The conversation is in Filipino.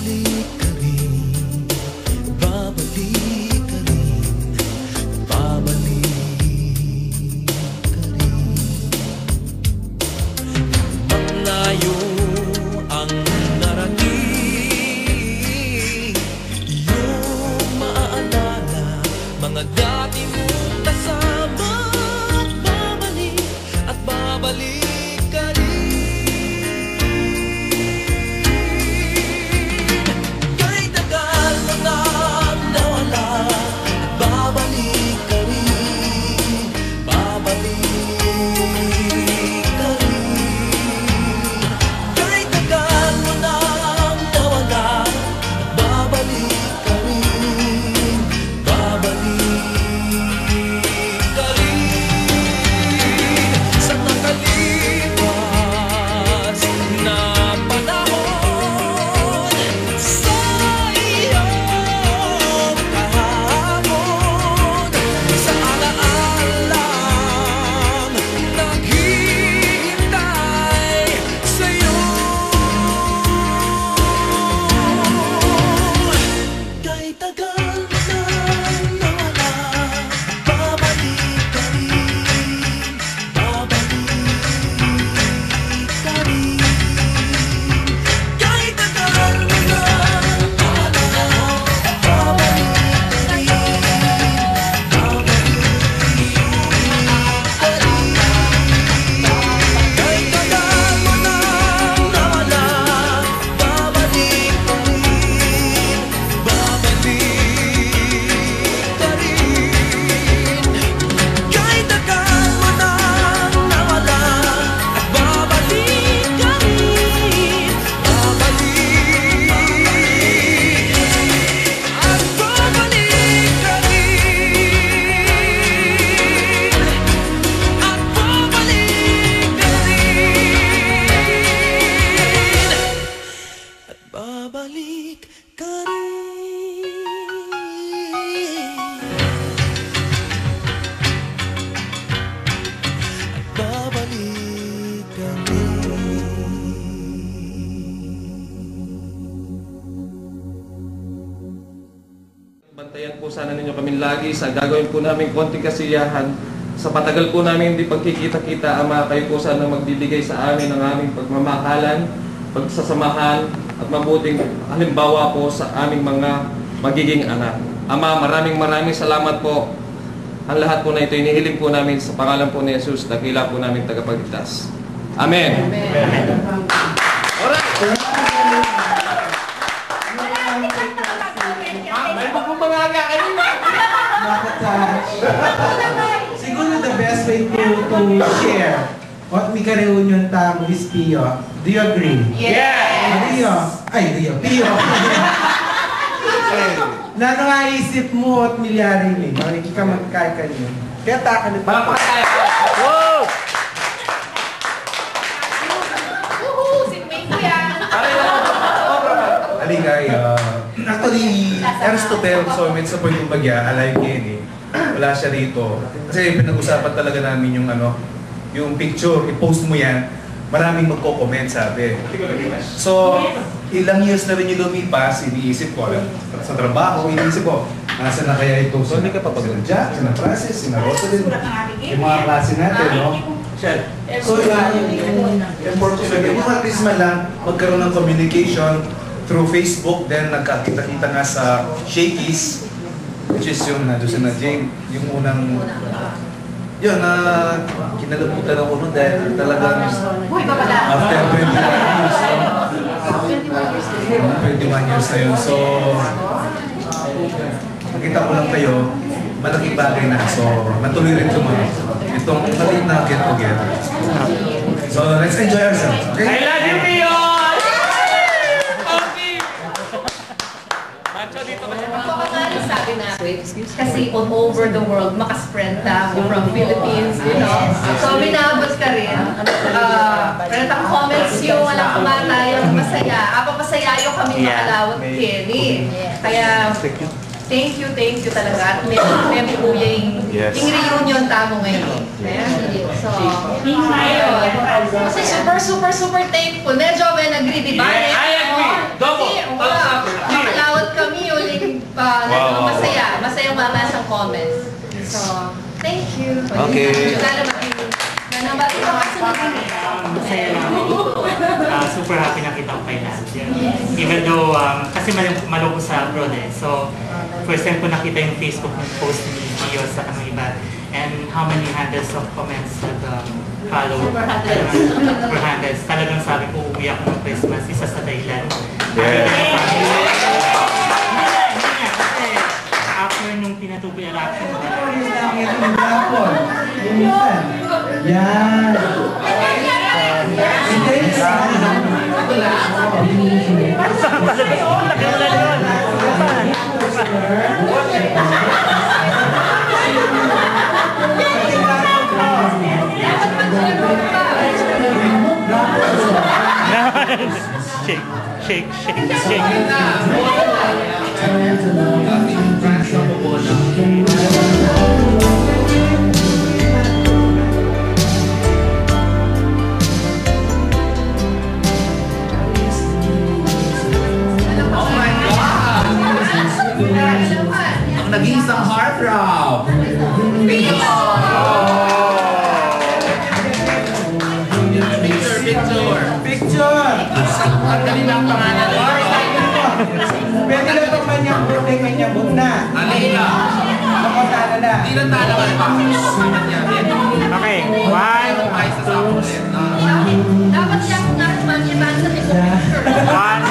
babalik ka rin, babalik ka rin, babalik ka rin. Maglayo ang narating, iyong maaalala mga dati mong kasama. Babalik at babalik ka rin. Kahit tagal mo nang nawala, at babalik ka rin, babalik ka rin. Kahit tagal mo nang nawala, at babalik ka rin, babalik ka rin. Sa nakalipas na panahon, sa iyong kahapon, sa alaalang naghihintay sa'yo. Kahit tagal mo nang nawala, babalik ka rin, babalik ka rin. Kahit tagal mo nang nawala, babalik ka rin, babalik ka rin. Kahit tagal mo nang nawala, babalik ka rin, babalik ka rin. Kahit tagal mo nang nawala, at babalik ka rin, babalik at babalik ka rin, at babalik ka rin, at babalik ka rin. At babalik ka rin. Bantayan po sana ninyo kami lagi sa gagawin po namin konting kasiyahan. Sa patagal po namin hindi pagkikita-kita, Ama, kayo po sana magbibigay sa amin ng aming pagmamahalan, pagsasamahan, at mabuting halimbawa po sa aming mga magiging anak. Ama, maraming salamat po. Ang lahat po na ito inihiling po namin sa pangalan po ni Jesus, dakila po namin tagapagligtas. Amen. Alright. May pagpumangaga kayo. Nakatouch. Siguro the best way to share what we can reunion tamo is Pio. Do you agree? Yes! Rio. Ay, Rio. Pio. Na ano nga isip mo at milyari ni? Mariki ka magkaya kanyo. Kaya taka na Palakpakan tayo. Wow! Aligay, actually, Aristotle, so may sa point yung bagya, alive Kenny, wala siya rito. Kasi pinag-usapan talaga namin yung yung picture, i-post mo yan, maraming magko-comment, sabi. So, ilang years na rin yung lumipas, iniisip ko, sa trabaho, iniisip ko, nasa na kaya ito? So, hindi ka papagod dyan, sina Francis, sina Rosalind, yung mga klase natin, no? So, important yung at least man lang, magkaroon ng communication through Facebook, then nagkakita-kita nga sa Shakey's, which is yung nandun na Jane, yung unang, yun, kinalabutan ako nun dahil talagang after 21 years, 21 years na yun. So, nakita ko lang kayo, malaking bagay na. So, natuloy rin tumayo. Itong maliit na get together. So, let's enjoy ourselves. Okay? I love you, Pio! Sabi natin, kasi all over the world, makaspread na from Philippines, you know. So, binabot ka rin. Meron akong comments yung anak ko nga tayo, masaya. Papasaya yung kami makalawat Kenny. Kaya, thank you talaga. At may kuya yung reunion tamo ngayon. So, kasi super thankful. Medyo may nag-agree, di ba? I agree. Double. comments. So, thank you. Okay. Nanabat ito kasunod din eh. Masaya lang. Super happy nakita ko kay Nancy. Even though, kasi maloko sa abroad eh. So, first time ko nakita yung Facebook post ni Gio sa kanong iba. And how many hundreds of comments have follow. Super hundreds. Talagang sabi ko, uuwi ako ng Christmas. Isa sa dahilan. After nung pinatuloy election, Yan. shake, shake, shake. Ang nag-iisang heartthrob. Picture! Ang kanilang pangalan nito. Pwede na itong manyambot na manyambot na. Alila. Makasana na. Hindi na talaga pa. Okay, one, Ay, sa ulit. Dapat siya kung naman iba sa picture. one,